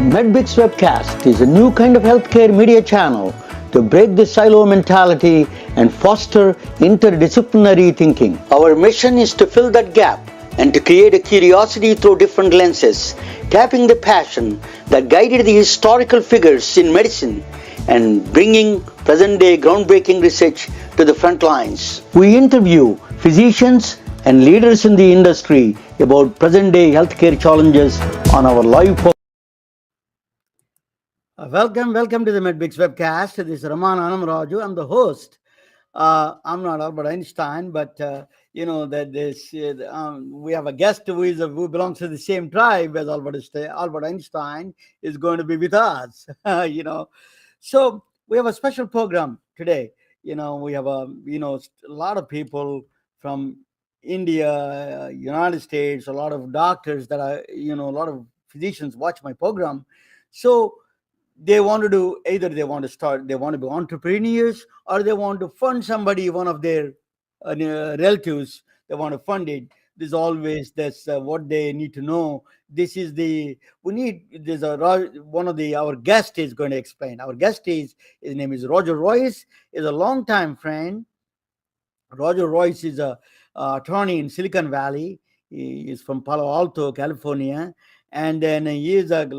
MedBix Webcast is a new kind of healthcare media channel to break the silo mentality and foster interdisciplinary thinking. Our mission is to fill that gap and to create a curiosity through different lenses, tapping the passion that guided the historical figures in medicine and bringing present-day groundbreaking research to the front lines. We interview physicians and leaders in the industry about present-day healthcare challenges on our live. Welcome to the MedBix Webcast. This is Raman Anamraju. I'm the host. I'm not Albert Einstein, but we have a guest who belongs to the same tribe as Albert Einstein is going to be with us. So we have a special program today. We have a lot of people from India, United States, a lot of doctors that are a lot of physicians watch my program. So they want to do either they want to be entrepreneurs, or they want to fund somebody, one of their relatives. They want to fund it. There's always what they need to know. Our guest is going to explain. Our guest his name is Royse, is a longtime friend. Royse is a attorney in Silicon Valley. He is from Palo Alto, California, and then he held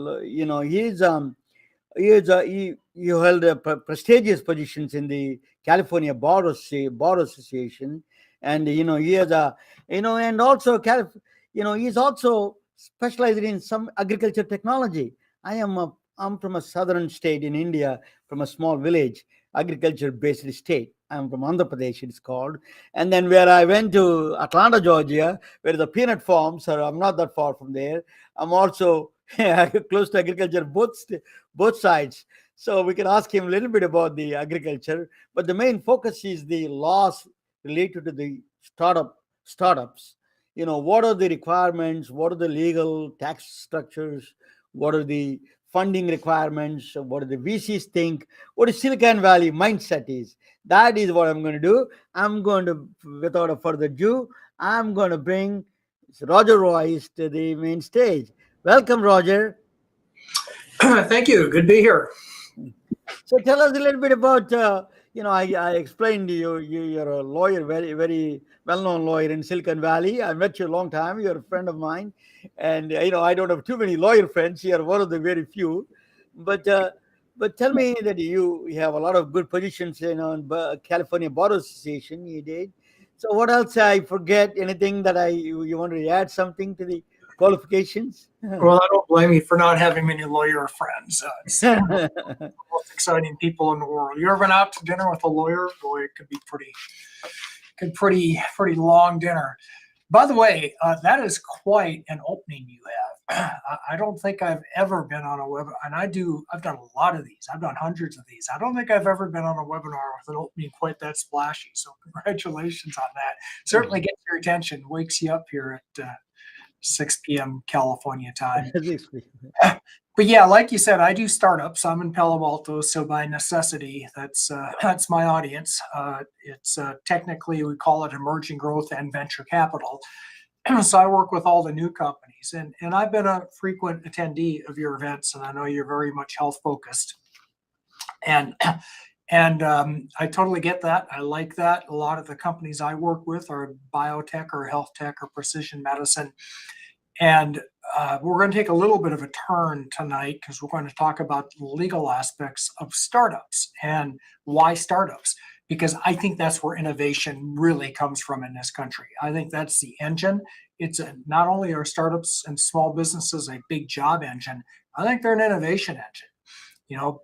prestigious positions in the California Bar Association, and and also he's also specialized in some agriculture technology. I'm from a southern state in India, from a small village, agriculture-based state. I'm from Andhra Pradesh, it's called. And then where I went to Atlanta, Georgia, where the peanut farms, so I'm not that far from there. I'm also close to agriculture, both sides. So we can ask him a little bit about the agriculture, but the main focus is the laws related to the startups. What are the requirements? What are the legal tax structures? What are the funding requirements? What do the VCs think? What is Silicon Valley mindset is? That is what I'm going to do. I'm going to, without a further ado, I'm going to bring Royse to the main stage. Welcome, Roger. Thank you. Good to be here. So tell us a little bit about, I explained to you, you're a lawyer, very, very well-known lawyer in Silicon Valley. I met you a long time. You're a friend of mine. And, I don't have too many lawyer friends. You're one of the very few. But tell me that you have a lot of good positions in California Bar Association. You did. So what else? I forget anything that you want to add something to the qualifications? Well, I don't blame you for not having many lawyer friends. It's one of the most exciting people in the world. You ever been out to dinner with a lawyer? Boy, it could be pretty long dinner. By the way, that is quite an opening you have. I don't think I've ever been on a webinar, and I've done a lot of these. I've done hundreds of these. I don't think I've ever been on a webinar with an opening quite that splashy. So congratulations on that. Certainly gets your attention, wakes you up here at 6 p.m. California time. But yeah, like you said, I do startups. I'm in Palo Alto, so by necessity, that's my audience. It's technically, we call it emerging growth and venture capital. So I work with all the new companies, and I've been a frequent attendee of your events, and I know you're very much health focused. And I totally get that. I like that. A lot of the companies I work with are biotech or health tech or precision medicine. And we're going to take a little bit of a turn tonight because we're going to talk about the legal aspects of startups and why startups, because I think that's where innovation really comes from in this country. I think that's the engine. Not only are startups and small businesses a big job engine, I think they're an innovation engine.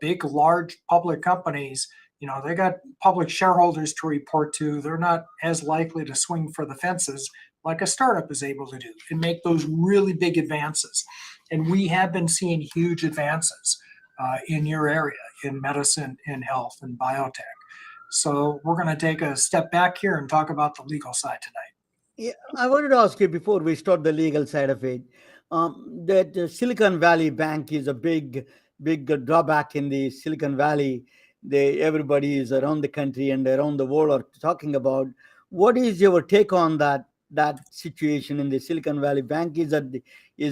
Big, large public companies, they got public shareholders to report to. They're not as likely to swing for the fences like a startup is able to do and make those really big advances. And we have been seeing huge advances in your area, in medicine, in health, and biotech. So we're going to take a step back here and talk about the legal side tonight. Yeah, I wanted to ask you before we start the legal side of it, that Silicon Valley Bank is a big drawback in the Silicon Valley. Everybody is around the country and around the world are talking about. What is your take on that that situation in the Silicon Valley Bank? Is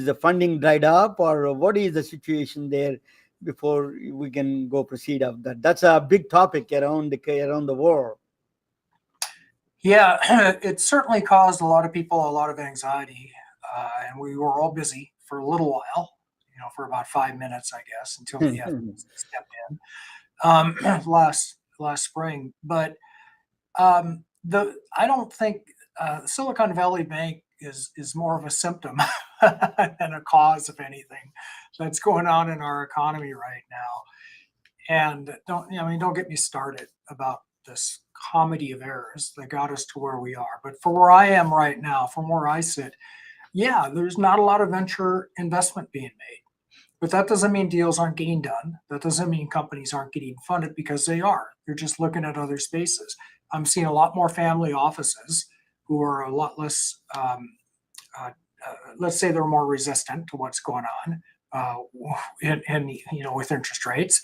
the funding dried up, or what is the situation there before we can go proceed of that? That's a big topic around the world. Yeah, it certainly caused a lot of people a lot of anxiety, and we were all busy for a little while, for about 5 minutes, I guess, until the FDIC stepped in last spring. But I don't think Silicon Valley Bank is more of a symptom than a cause of anything that's going on in our economy right now. And don't get me started about this comedy of errors that got us to where we are. But for where I am right now, from where I sit, yeah, there's not a lot of venture investment being made. But that doesn't mean deals aren't getting done. That doesn't mean companies aren't getting funded, because they are. They're just looking at other spaces. I'm seeing a lot more family offices who are a lot less, let's say they're more resistant to what's going on with interest rates,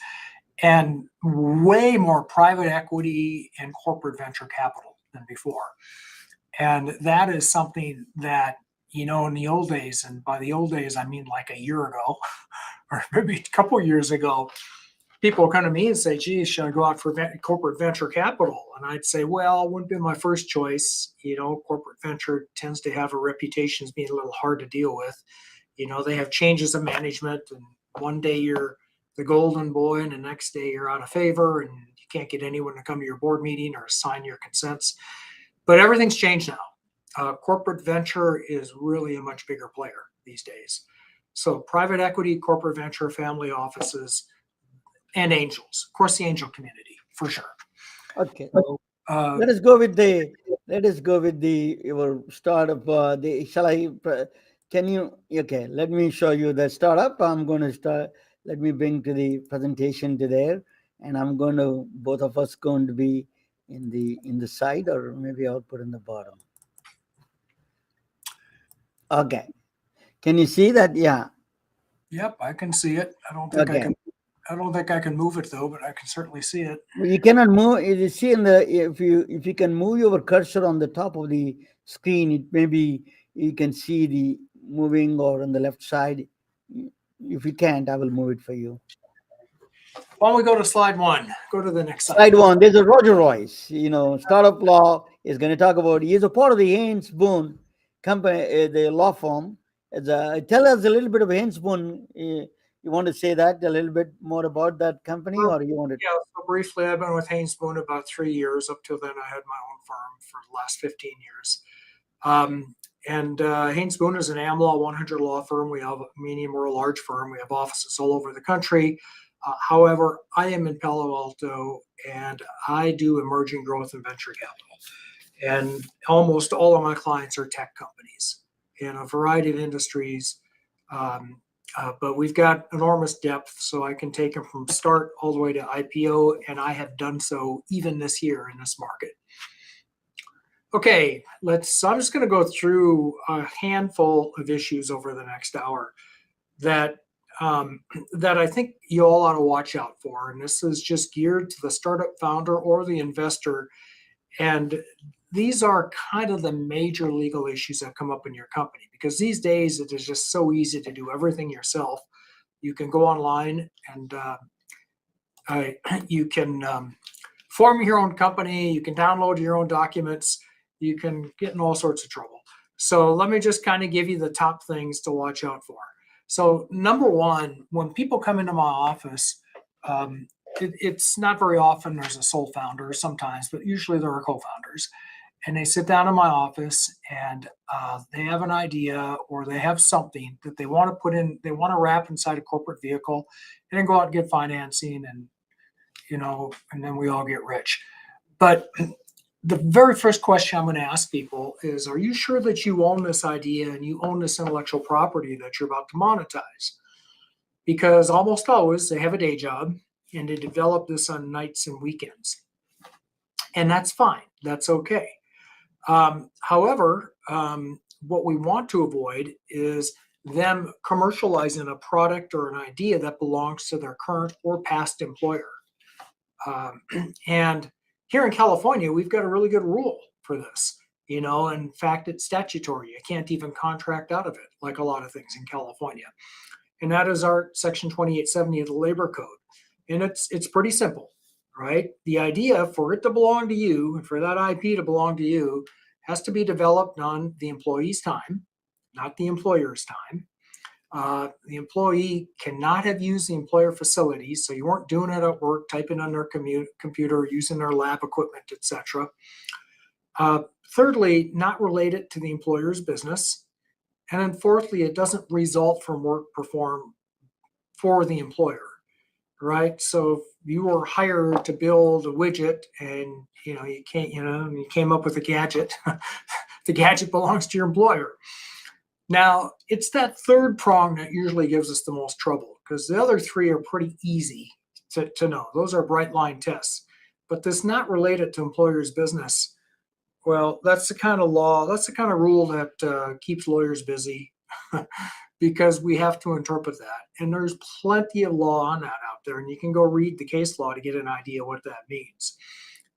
and way more private equity and corporate venture capital than before. And that is something that, in the old days, and by the old days, I mean like a year ago, or maybe a couple of years ago, people come to me and say, geez, should I go out for corporate venture capital? And I'd say, well, it wouldn't be my first choice. Corporate venture tends to have a reputation as being a little hard to deal with. They have changes of management, and one day you're the golden boy, and the next day you're out of favor, and you can't get anyone to come to your board meeting or sign your consents. But everything's changed now. Corporate venture is really a much bigger player these days. So private equity, corporate venture, family offices, and angels. Of course, the angel community, for sure. Okay. Let us go with your startup. Let me show you the startup. I'm going to start. Let me bring to the presentation to there, and both of us going to be in the side, or maybe I'll put in the bottom. Okay. Can you see that? Yeah. Yep, I can see it. I don't think I can move it though, but I can certainly see it. You cannot move. You see if you can move your cursor on the top of the screen, it maybe you can see the moving, or on the left side. If you can't, I will move it for you. Why don't we go to slide 1? Go to the next slide. Slide 1. There's a Roger Royse. Startup law is going to talk about. He is a part of the Haynes Boone company, the law firm. Tell us a little bit of Haynes Boone. You want to say that a little bit more about that company, or you want to? Yeah, so briefly, I've been with Haynes Boone about 3 years. Up till then, I had my own firm for the last 15 years. Haynes Boone is an AmLaw 100 law firm. We're a large firm. We have offices all over the country. However, I am in Palo Alto, and I do emerging growth and venture capital. And almost all of my clients are tech companies in a variety of industries. But we've got enormous depth, so I can take them from start all the way to IPO, and I have done so even this year in this market. Okay, I'm just going to go through a handful of issues over the next hour that I think you all ought to watch out for. And this is just geared to the startup founder or the investor. And these are kind of the major legal issues that come up in your company, because these days it is just so easy to do everything yourself. You can go online and you can form your own company. You can download your own documents. You can get in all sorts of trouble. So let me just kind of give you the top things to watch out for. So number one, when people come into my office, it's not very often there's a sole founder sometimes, but usually there are co-founders. And they sit down in my office and they have an idea, or they have something that they want to put in, they want to wrap inside a corporate vehicle and then go out and get financing, and and then we all get rich. But the very first question I'm going to ask people is, are you sure that you own this idea and you own this intellectual property that you're about to monetize? Because almost always they have a day job and they develop this on nights and weekends. And that's fine. That's okay. However, what we want to avoid is them commercializing a product or an idea that belongs to their current or past employer. And here in California, we've got a really good rule for this. In fact, it's statutory. You can't even contract out of it, like a lot of things in California. And that is our Section 2870 of the Labor Code. And it's pretty simple, right? The idea for it to belong to you and for that IP to belong to you has to be developed on the employee's time, not the employer's time. The employee cannot have used the employer facilities, so you weren't doing it at work, typing on their computer, using their lab equipment, etc. Thirdly, not related to the employer's business. And then fourthly, it doesn't result from work performed for the employer, right? So if you were hired to build a widget and you came up with a gadget, the gadget belongs to your employer. Now, it's that third prong that usually gives us the most trouble, because the other three are pretty easy to know. Those are bright line tests. But this not related to employer's business, well, that's the kind of law, that's the kind of rule that keeps lawyers busy because we have to interpret that. And there's plenty of law on that out there, and you can go read the case law to get an idea what that means.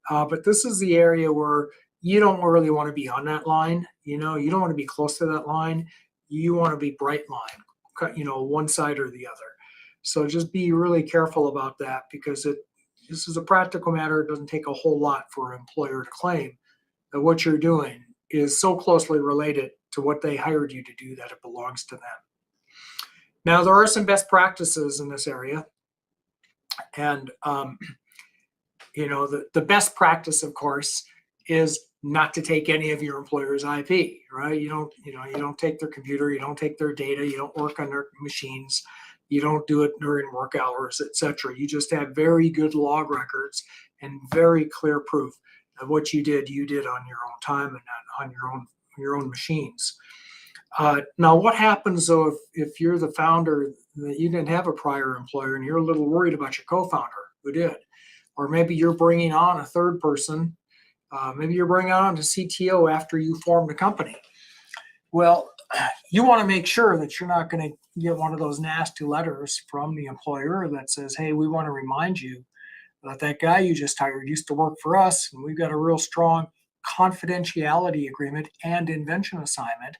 But this is the area where you don't really want to be on that line. You don't want to be close to that line. You want to be bright line, one side or the other. So just be really careful about that, because this is a practical matter. It doesn't take a whole lot for an employer to claim that what you're doing is so closely related to what they hired you to do that it belongs to them. Now, there are some best practices in this area. And, the best practice, of course, is not to take any of your employer's IP, right? You don't take their computer, you don't take their data, you don't work on their machines, you don't do it during work hours, etc. You just have very good log records and very clear proof of what you did on your own time and not on your own machines. Now, what happens though if you're the founder, that you didn't have a prior employer and you're a little worried about your co-founder who did, or maybe you're bringing on a third person. Maybe you're bringing on a CTO after you formed the company. Well, you want to make sure that you're not going to get one of those nasty letters from the employer that says, hey, we want to remind you that guy you just hired used to work for us, and we've got a real strong confidentiality agreement and invention assignment,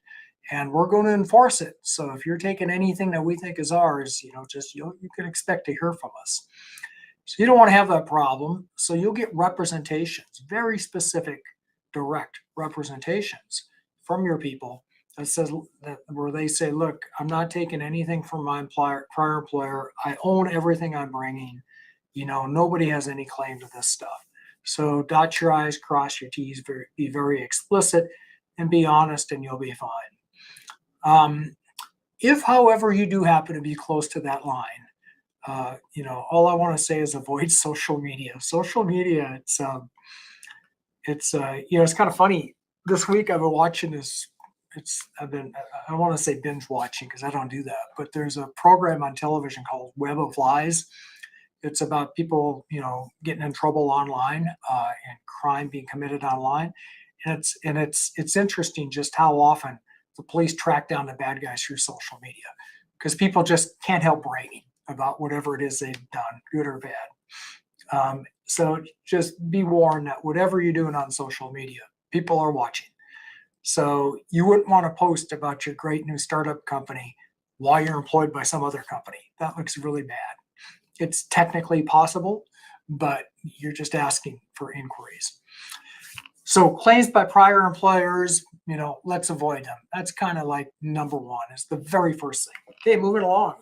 and we're going to enforce it. So if you're taking anything that we think is ours, you can expect to hear from us. So you don't want to have that problem. So you'll get representations, very specific, direct representations from your people that says that where they say, look, I'm not taking anything from my prior employer. I own everything I'm bringing. Nobody has any claim to this stuff. So dot your I's, cross your T's, be very explicit, and be honest, and you'll be fine. If, however, you do happen to be close to that line, all I want to say is avoid social media. Social media, it's kind of funny. This week I've been watching this. I don't want to say binge watching because I don't do that, but there's a program on television called Web of Lies. It's about people, getting in trouble online and crime being committed online. And it's interesting just how often the police track down the bad guys through social media, because people just can't help bragging about whatever it is they've done, good or bad. So just be warned that whatever you're doing on social media, people are watching. So you wouldn't want to post about your great new startup company while you're employed by some other company. That looks really bad. It's technically possible, but you're just asking for inquiries. So claims by prior employers, let's avoid them. That's kind of like number one. It's the very first thing. Okay, moving along.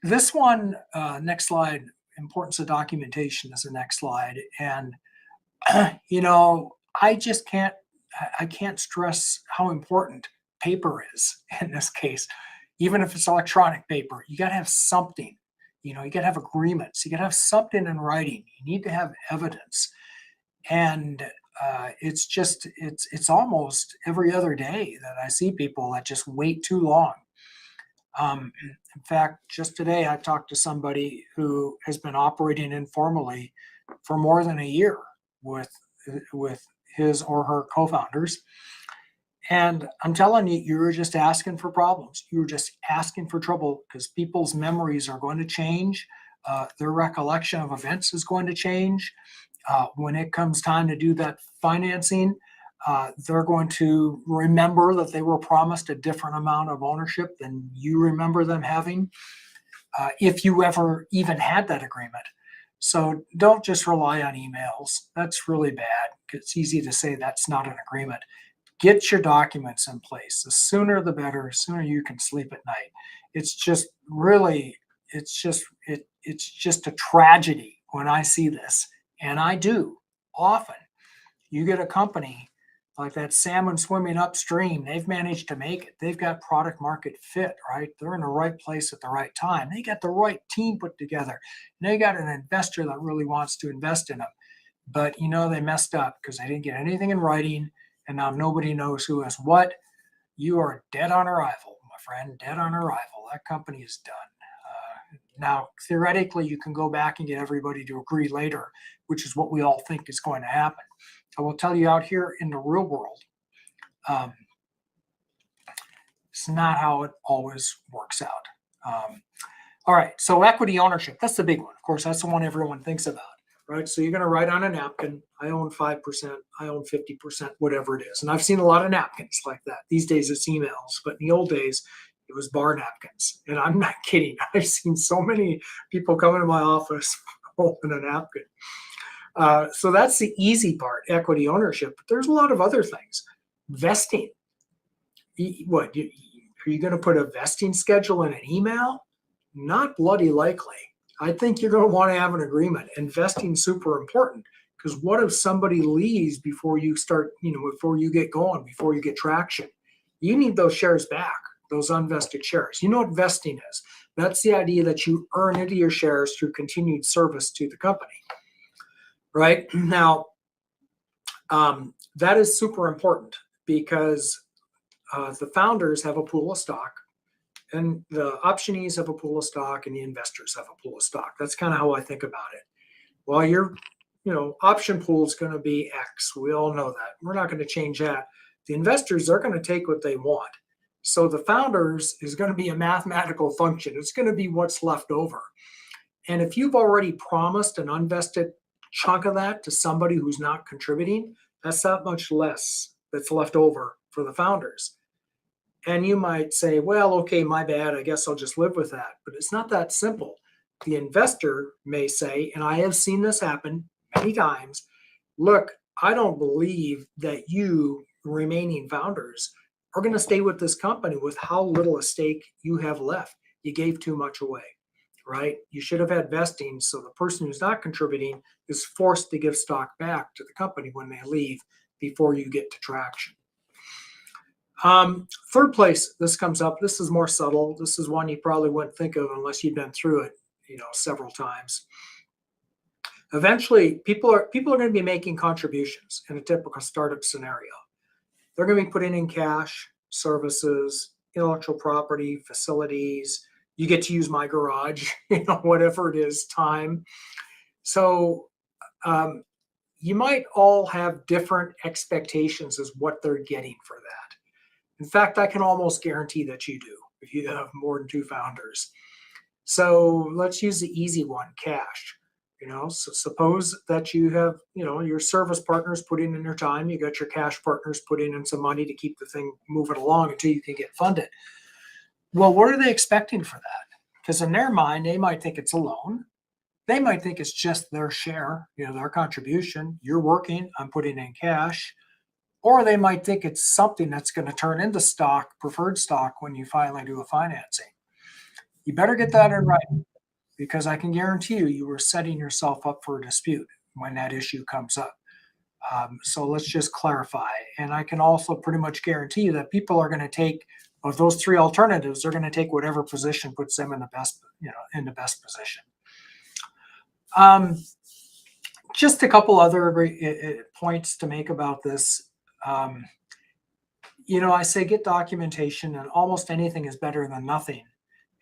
This one, next slide, importance of documentation is the next slide. And, I can't stress how important paper is in this case. Even if it's electronic paper, you got to have something, you got to have agreements, you got to have something in writing. You need to have evidence. And it's almost every other day that I see people that just wait too long. In fact, just today I talked to somebody who has been operating informally for more than a year with his or her co-founders. And I'm telling you, you're just asking for problems. You're just asking for trouble, because people's memories are going to change. Their recollection of events is going to change. When it comes time to do that financing, they're going to remember that they were promised a different amount of ownership than you remember them having, if you ever even had that agreement. So don't just rely on emails. That's really bad. It's easy to say that's not an agreement. Get your documents in place. The sooner the better, the sooner you can sleep at night. It's just really, it's just a tragedy when I see this. And I do often. You get a company like that salmon swimming upstream, they've managed to make it. They've got product market fit, right? They're in the right place at the right time. They got the right team put together. And they got an investor that really wants to invest in them. But they messed up because they didn't get anything in writing, and now nobody knows who has what. You are dead on arrival, my friend, dead on arrival. That company is done. Now, theoretically, you can go back and get everybody to agree later, which is what we all think is going to happen. I will tell you, out here in the real world, it's not how it always works out. All right, so equity ownership, that's the big one. Of course, that's the one everyone thinks about, right? So you're going to write on a napkin, I own 5%, I own 50%, whatever it is. And I've seen a lot of napkins like that. These days it's emails, but in the old days, it was bar napkins. And I'm not kidding. I've seen so many people come into my office holding a napkin. So that's the easy part, equity ownership. But there's a lot of other things. Vesting. Are you going to put a vesting schedule in an email? Not bloody likely. I think you're going to want to have an agreement. Investing super important, because what if somebody leaves before you start, before you get going, before you get traction? You need those shares back, those unvested shares. You know what vesting is? That's the idea that you earn into your shares through continued service to the company, right? Now, that is super important because the founders have a pool of stock, and the optionees have a pool of stock, and the investors have a pool of stock. That's kind of how I think about it. Well, your option pool is going to be X. We all know that. We're not going to change that. The investors are going to take what they want. So the founders is going to be a mathematical function. It's going to be what's left over. And if you've already promised an unvested chunk of that to somebody who's not contributing, that's that much less that's left over for the founders. And you might say, well, okay, my bad. I guess I'll just live with that. But it's not that simple. The investor may say, and I have seen this happen many times, look, I don't believe that you remaining founders are going to stay with this company with how little a stake you have left. You gave too much away, right? You should have had vesting, so the person who's not contributing is forced to give stock back to the company when they leave before you get to traction. Third place, this comes up. This is more subtle. This is one you probably wouldn't think of unless you've been through it, several times. Eventually, people are going to be making contributions in a typical startup scenario. They're going to be putting in cash, services, intellectual property, facilities. You get to use my garage, whatever it is, time. So you might all have different expectations as what they're getting for that. In fact, I can almost guarantee that you do if you have more than two founders. So let's use the easy one, cash. So suppose that you have, your service partners putting in their time, you got your cash partners putting in some money to keep the thing moving along until you can get funded. Well, what are they expecting for that? Because in their mind, they might think it's a loan. They might think it's just their share, their contribution. You're working, I'm putting in cash. Or they might think it's something that's going to turn into stock, preferred stock, when you finally do a financing. You better get that in writing, because I can guarantee you were setting yourself up for a dispute when that issue comes up. So let's just clarify. And I can also pretty much guarantee you that people are going to take, of those three alternatives, they're going to take whatever position puts them in the best, in the best position. Just a couple other points to make about this. I say get documentation, and almost anything is better than nothing.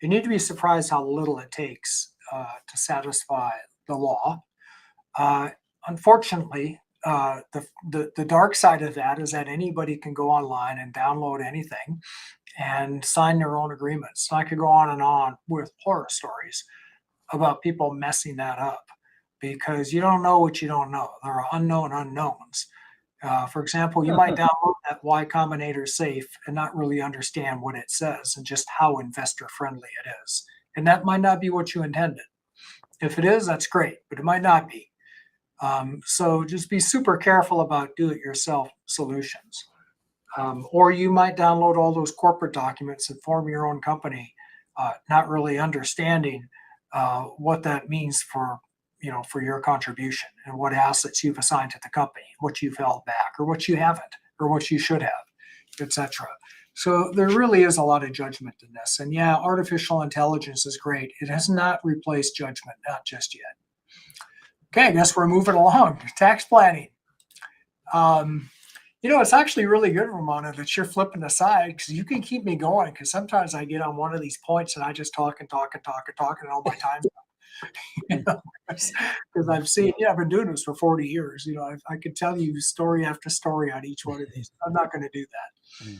You need to be surprised how little it takes to satisfy the law. Unfortunately, the dark side of that is that anybody can go online and download anything and sign their own agreements. So I could go on and on with horror stories about people messing that up because you don't know what you don't know. There are unknown unknowns. For example, you might download that Y Combinator safe and not really understand what it says and just how investor friendly it is. And that might not be what you intended. If it is, that's great, but it might not be. So just be super careful about do-it-yourself solutions. Or you might download all those corporate documents and form your own company, not really understanding what that means for your contribution and what assets you've assigned to the company, what you've held back, or what you haven't, or what you should have, etc. So there really is a lot of judgment in this. And yeah, artificial intelligence is great. It has not replaced judgment, not just yet. Okay, I guess we're moving along. Tax planning. It's actually really good, Ramona, that you're flipping aside because you can keep me going because sometimes I get on one of these points and I just talk and talk and talk and talk and all my time. Because I've seen, I've been doing this for 40 years. I could tell you story after story on each one of these. I'm not going to do that.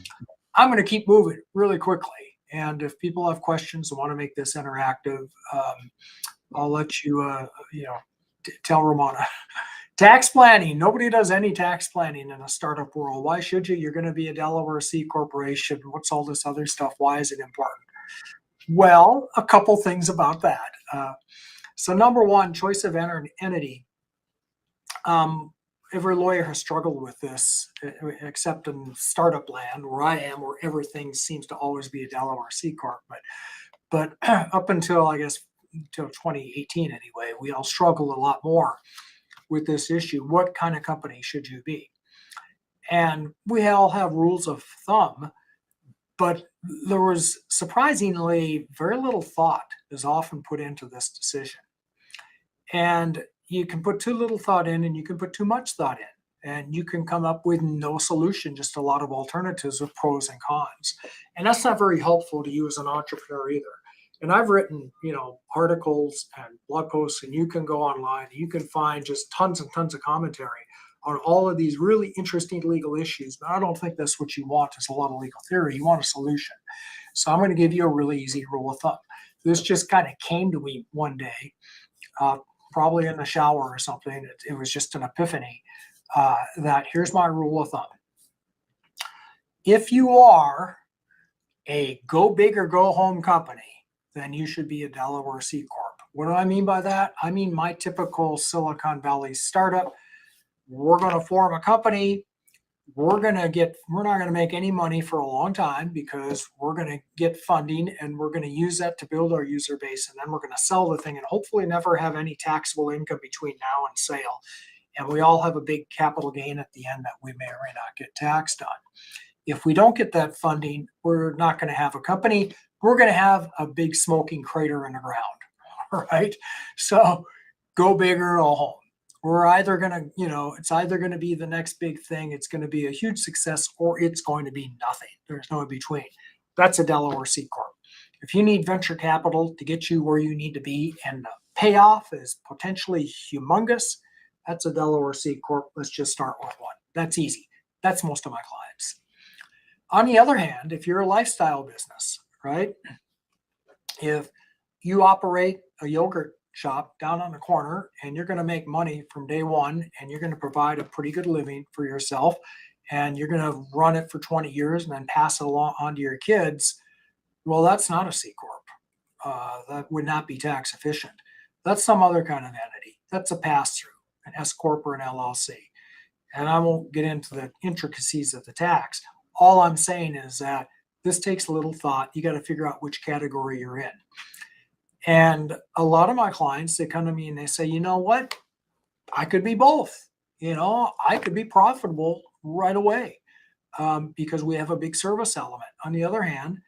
I'm going to keep moving really quickly. And if people have questions and want to make this interactive, I'll let you, tell Ramona. Tax planning. Nobody does any tax planning in a startup world. Why should you? You're going to be a Delaware C corporation. What's all this other stuff? Why is it important? Well, a couple things about that. So number one, choice of entity. Every lawyer has struggled with this, except in startup land where I am, where everything seems to always be a Delaware C corp. But up until, I guess, until 2018 anyway, we all struggled a lot more with this issue. What kind of company should you be? And we all have rules of thumb, but there was surprisingly very little thought is often put into this decision. And you can put too little thought in and you can put too much thought in. And you can come up with no solution, just a lot of alternatives with pros and cons. And that's not very helpful to you as an entrepreneur either. And I've written, articles and blog posts, and you can go online, and you can find just tons and tons of commentary on all of these really interesting legal issues. But I don't think that's what you want is a lot of legal theory. You want a solution. So I'm going to give you a really easy rule of thumb. This just kind of came to me one day, probably in the shower or something. It was just an epiphany that here's my rule of thumb. If you are a go big or go home company, then you should be a Delaware C Corp. What do I mean by that? I mean my typical Silicon Valley startup. We're going to form a company. We're not going to make any money for a long time because we're going to get funding and we're going to use that to build our user base. And then we're going to sell the thing and hopefully never have any taxable income between now and sale. And we all have a big capital gain at the end that we may or may not get taxed on. If we don't get that funding, we're not going to have a company. We're going to have a big smoking crater in the ground, all right? So go big or go home. We're either going to, it's either going to be the next big thing, it's going to be a huge success, or it's going to be nothing. There's no in between. That's a Delaware C Corp. If you need venture capital to get you where you need to be and the payoff is potentially humongous, that's a Delaware C Corp. Let's just start with one. That's easy. That's most of my clients. On the other hand, if you're a lifestyle business, right? If you operate a yogurt shop down on the corner and you're going to make money from day one and you're going to provide a pretty good living for yourself and you're going to run it for 20 years and then pass it along on to your kids, well, that's not a C Corp. That would not be tax efficient. That's some other kind of entity. That's a pass-through, an S Corp or an LLC. And I won't get into the intricacies of the tax. All I'm saying is that this takes a little thought. You got to figure out which category you're in. And a lot of my clients, they come to me and they say, you know what? I could be both. I could be profitable right away because we have a big service element. On the other hand,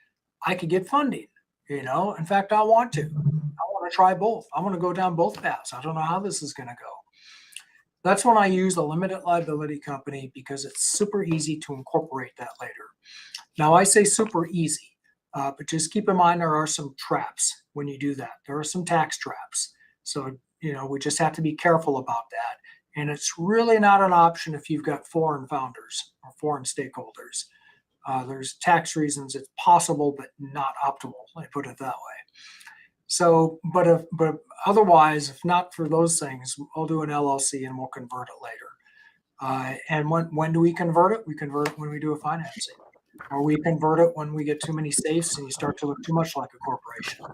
I could get funding. In fact, I want to. I want to try both. I want to go down both paths. I don't know how this is going to go. That's when I use a limited liability company because it's super easy to incorporate that later. Now, I say super easy, but just keep in mind there are some traps when you do that. There are some tax traps. So, we just have to be careful about that. And it's really not an option if you've got foreign founders or foreign stakeholders. There's tax reasons it's possible, but not optimal. I put it that way. So, but otherwise, if not for those things, I'll do an LLC and we'll convert it later. And when do we convert it? We convert it when we do a financing, or we convert it when we get too many safes and you start to look too much like a corporation.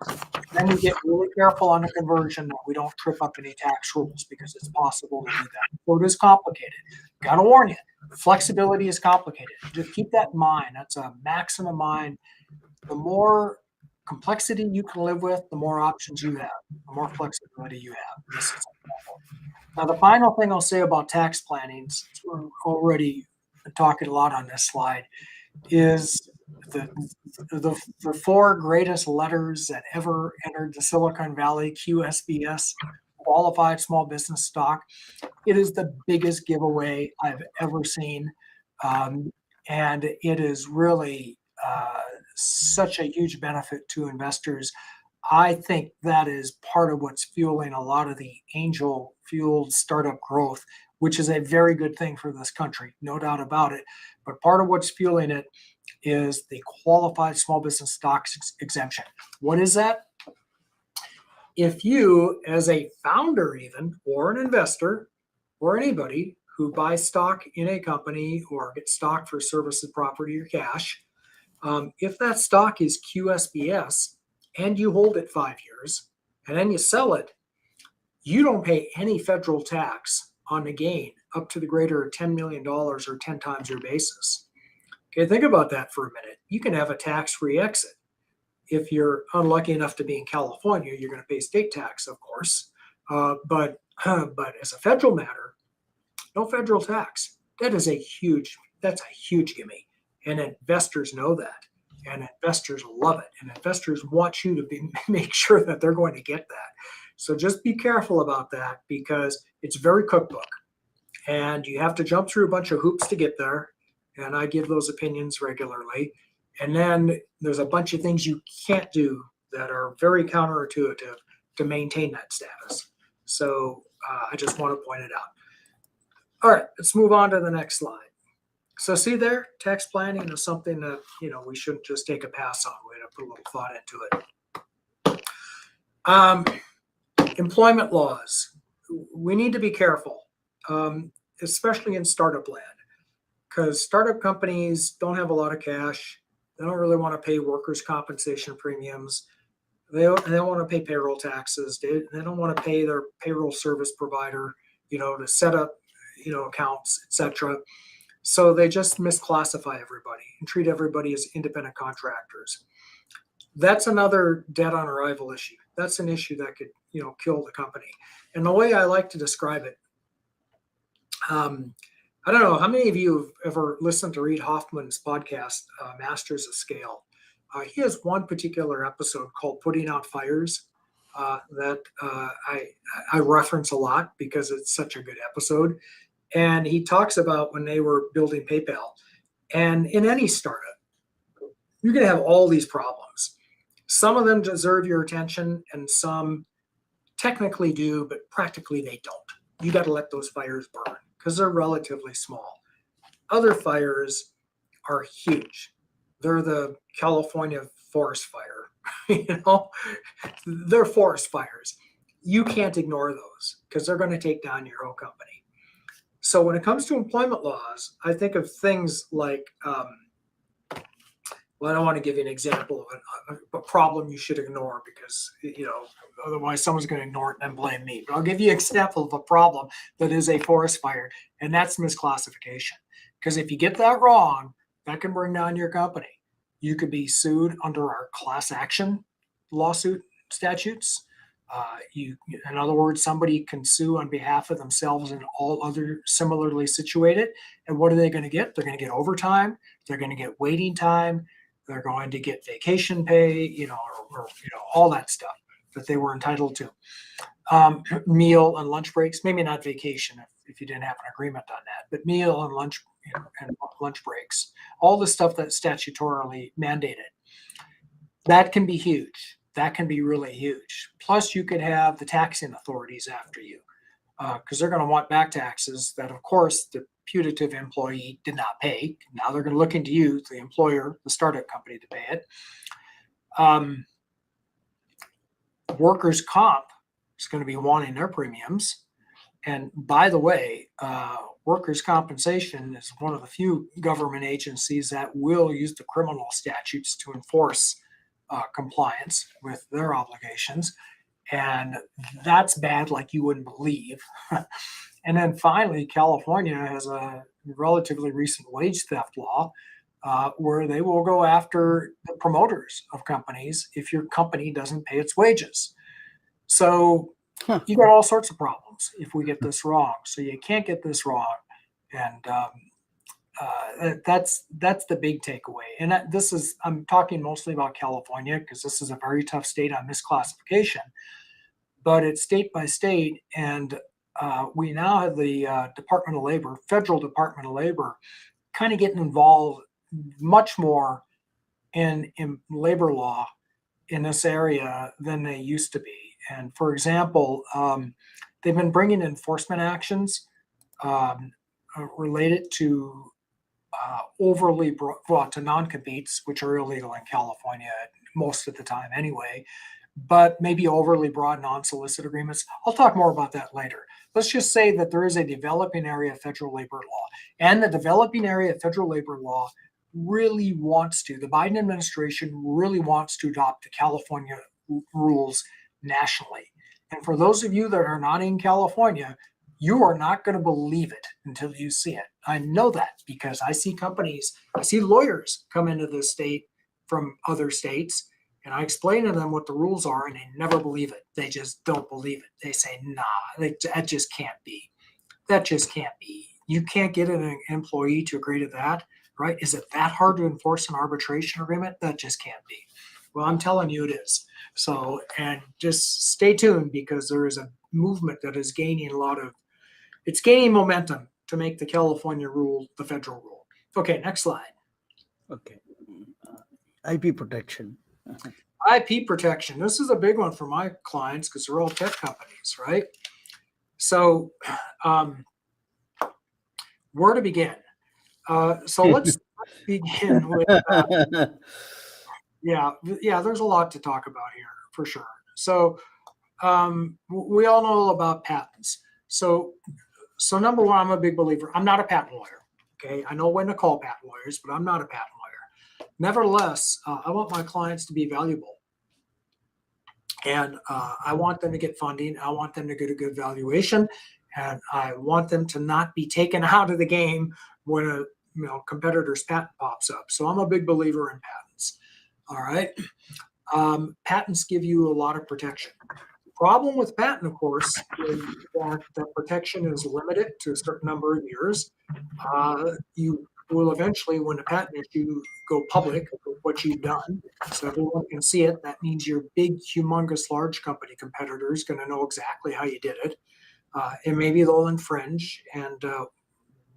Then we get really careful on the conversion that we don't trip up any tax rules, because it's possible to do that. So it is complicated. Got to warn you, flexibility is complicated. Just keep that in mind. That's a maximum mind. The more complexity you can live with, the more options you have, the more flexibility you have. This is example. Now, the final thing I'll say about tax planning, since we're already talking a lot on this slide, is the four greatest letters that ever entered the Silicon Valley, QSBS, qualified small business stock. It is the biggest giveaway I've ever seen. And it is really such a huge benefit to investors. I think that is part of what's fueling a lot of the angel fueled startup growth, which is a very good thing for this country, no doubt about it. But part of what's fueling it is the qualified small business stocks exemption. What is that? If you, as a founder even, or an investor, or anybody who buys stock in a company or gets stock for services, property, or cash, if that stock is QSBS and you hold it 5 years and then you sell it, you don't pay any federal tax on the gain up to the greater of $10 million or 10 times your basis. Okay, think about that for a minute. You can have a tax-free exit. If you're unlucky enough to be in California, you're going to pay state tax, of course. But as a federal matter, no federal tax. That's a huge gimme. And investors know that. And investors love it. And investors want you to make sure that they're going to get that. So just be careful about that, because it's very cookbook. And you have to jump through a bunch of hoops to get there. And I give those opinions regularly. And then there's a bunch of things you can't do that are very counterintuitive to maintain that status. So I just want to point it out. All right, let's move on to the next slide. So see there, tax planning is something that, we shouldn't just take a pass on. We have to put a little thought into it. Employment laws. We need to be careful, especially in startup land, because startup companies don't have a lot of cash. They don't really want to pay workers' compensation premiums. They don't want to pay payroll taxes. They don't want to pay their payroll service provider, to set up, accounts, etc. So they just misclassify everybody and treat everybody as independent contractors. That's another dead on arrival issue. That's an issue that could, kill the company. And the way I like to describe it, I don't know how many of you have ever listened to Reid Hoffman's podcast, Masters of Scale. He has one particular episode called Putting Out Fires that I reference a lot because it's such a good episode. And he talks about when they were building PayPal. And in any startup, you're going to have all these problems. Some of them deserve your attention and some technically do, but practically they don't. You got to let those fires burn because they're relatively small. Other fires are huge. They're the California forest fire. They're forest fires. You can't ignore those because they're going to take down your whole company. So when it comes to employment laws, I think of things like, I don't want to give you an example of a problem you should ignore because, otherwise someone's going to ignore it and then blame me. But I'll give you an example of a problem that is a forest fire, and that's misclassification. Because if you get that wrong, that can bring down your company. You could be sued under our class action lawsuit statutes. In other words, somebody can sue on behalf of themselves and all other similarly situated. And what are they going to get? They're going to get overtime. They're going to get waiting time. They're going to get vacation pay, or all that stuff that they were entitled to. Meal and lunch breaks, maybe not vacation if you didn't have an agreement on that, but meal and lunch and lunch breaks, all the stuff that's statutorily mandated. That can be huge. That can be really huge. Plus, you could have the taxing authorities after you because they're going to want back taxes that, of course, the putative employee did not pay. Now they're going to look into you, the employer, the startup company, to pay it. Workers' comp is going to be wanting their premiums. And by the way, workers' compensation is one of the few government agencies that will use the criminal statutes to enforce compliance with their obligations. And that's bad like you wouldn't believe. And then finally, California has a relatively recent wage theft law where they will go after the promoters of companies if your company doesn't pay its wages. So you got all sorts of problems if we get this wrong. So you can't get this wrong. And that's the big takeaway. And I'm talking mostly about California because this is a very tough state on misclassification, but it's state by state. And we now have the Department of Labor, federal Department of Labor, kind of getting involved much more in labor law in this area than they used to be. And for example, they've been bringing enforcement actions related to to non-competes, which are illegal in California most of the time anyway, but maybe overly broad non-solicit agreements. I'll talk more about that later. Let's just say that there is a developing area of federal labor law, and the developing area of federal labor law really wants to, the Biden administration really wants to adopt the California rules nationally. And for those of you that are not in California, you are not going to believe it until you see it. I know that because I see lawyers come into this state from other states, and I explain to them what the rules are, and they never believe it. They just don't believe it. They say, nah, that just can't be. That just can't be. You can't get an employee to agree to that, right? Is it that hard to enforce an arbitration agreement? That just can't be. Well, I'm telling you it is. So, and just stay tuned because there is a movement that is gaining it's gaining momentum to make the California rule the federal rule. Okay, next slide. Okay. IP protection. IP protection. This is a big one for my clients because they're all tech companies, right? So, where to begin? So let's begin with, there's a lot to talk about here for sure. So we all know about patents. So number one, I'm a big believer. I'm not a patent lawyer. Okay. I know when to call patent lawyers, but I'm not a patent lawyer. Nevertheless, I want my clients to be valuable. And I want them to get funding. I want them to get a good valuation. And I want them to not be taken out of the game when a competitor's patent pops up. So I'm a big believer in patents. All right. Patents give you a lot of protection. The problem with patent, of course, is that the protection is limited to a certain number of years. You will eventually, when the patent issue go public, what you've done, so everyone can see it. That means your big, humongous, large company competitor is going to know exactly how you did it. And maybe they'll infringe, and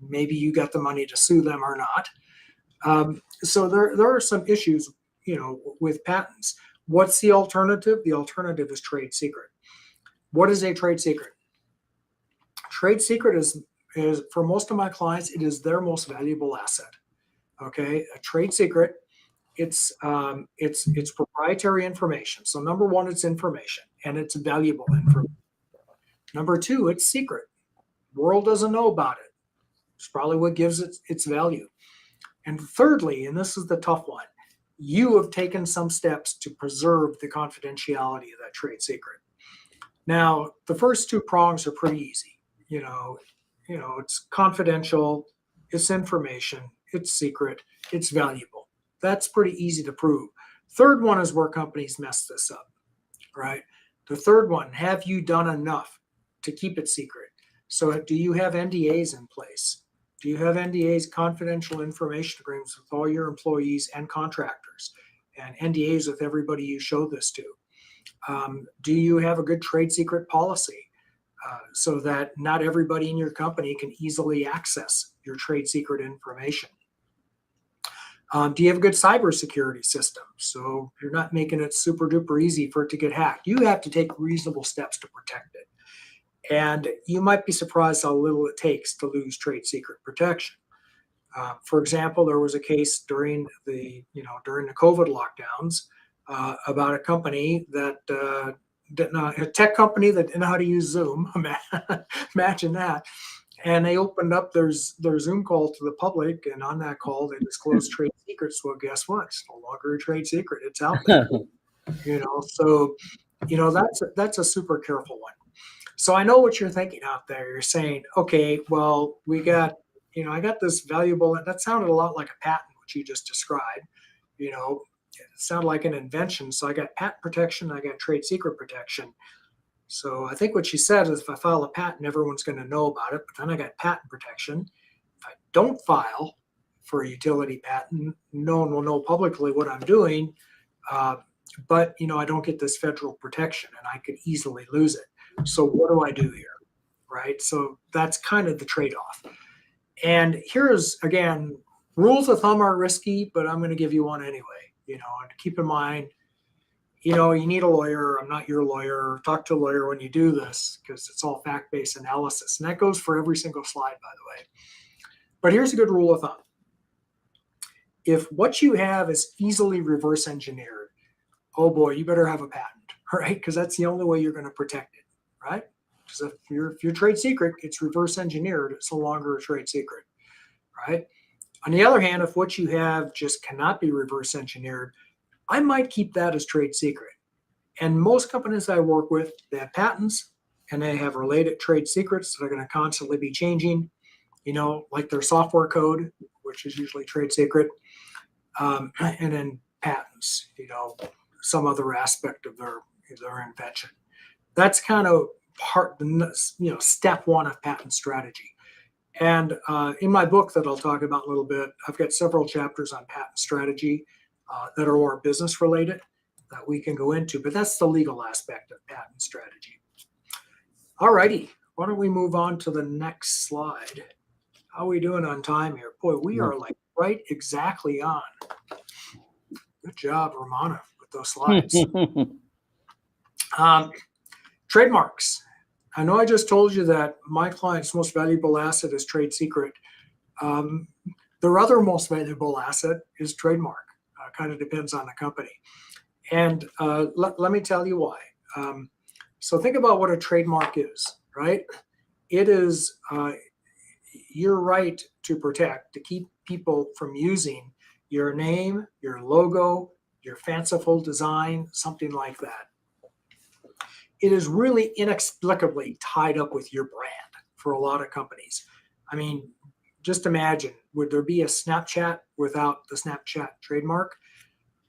maybe you got the money to sue them or not. So there are some issues, with patents. What's the alternative? The alternative is trade secret. What is a trade secret? Trade secret is for most of my clients, it is their most valuable asset. Okay, a trade secret, it's proprietary information. So number one, it's information, and it's valuable information. Number two, it's secret. The world doesn't know about it. It's probably what gives it its value. And thirdly, and this is the tough one, you have taken some steps to preserve the confidentiality of that trade secret. Now, the first two prongs are pretty easy. It's confidential, it's information, it's secret, it's valuable. That's pretty easy to prove. Third one is where companies mess this up, right? The third one, have you done enough to keep it secret? So do you have NDAs in place? Do you have NDAs, confidential information agreements, with all your employees and contractors, and NDAs with everybody you show this to? Do you have a good trade secret policy so that not everybody in your company can easily access your trade secret information? Do you have a good cybersecurity system? So you're not making it super duper easy for it to get hacked. You have to take reasonable steps to protect it. And you might be surprised how little it takes to lose trade secret protection. For example, there was a case during the COVID lockdowns about a company that a tech company that didn't know how to use Zoom. Imagine that. And they opened up their Zoom call to the public, and on that call, they disclosed trade secrets. Well, guess what? It's no longer a trade secret. It's out there. So that's a super careful one. So I know what you're thinking out there. You're saying, okay, well, we got, I got this valuable. That sounded a lot like a patent, which you just described. It sounded like an invention. So I got patent protection. I got trade secret protection. So I think what she said is if I file a patent, everyone's going to know about it. But then I got patent protection. If I don't file for a utility patent, no one will know publicly what I'm doing. But I don't get this federal protection, and I could easily lose it. So what do I do here? Right? So that's kind of the trade-off. And here's, again, rules of thumb are risky, but I'm going to give you one anyway. And keep in mind, you need a lawyer. I'm not your lawyer. Talk to a lawyer when you do this, because it's all fact-based analysis. And that goes for every single slide, by the way. But here's a good rule of thumb. If what you have is easily reverse engineered, oh boy, you better have a patent, right? Because that's the only way you're going to protect it, right? Because if your trade secret gets reverse engineered, it's no longer a trade secret, right? On the other hand, if what you have just cannot be reverse engineered, I might keep that as trade secret. And most companies I work with, they have patents and they have related trade secrets that are going to constantly be changing, like their software code, which is usually trade secret, and then patents, some other aspect of their invention. That's kind of step one of patent strategy. And in my book that I'll talk about a little bit, I've got several chapters on patent strategy that are more business related that we can go into, but that's the legal aspect of patent strategy. All righty, why don't we move on to the next slide? How are we doing on time here? Boy, we are like right exactly on. Good job, Romana, with those slides. Trademarks. I know I just told you that my client's most valuable asset is trade secret. Their other most valuable asset is trademark. Kind of depends on the company. And let me tell you why. So think about what a trademark is, right? It is your right to protect, to keep people from using your name, your logo, your fanciful design, something like that. It is really inexplicably tied up with your brand for a lot of companies. I mean, just imagine, would there be a Snapchat without the Snapchat trademark?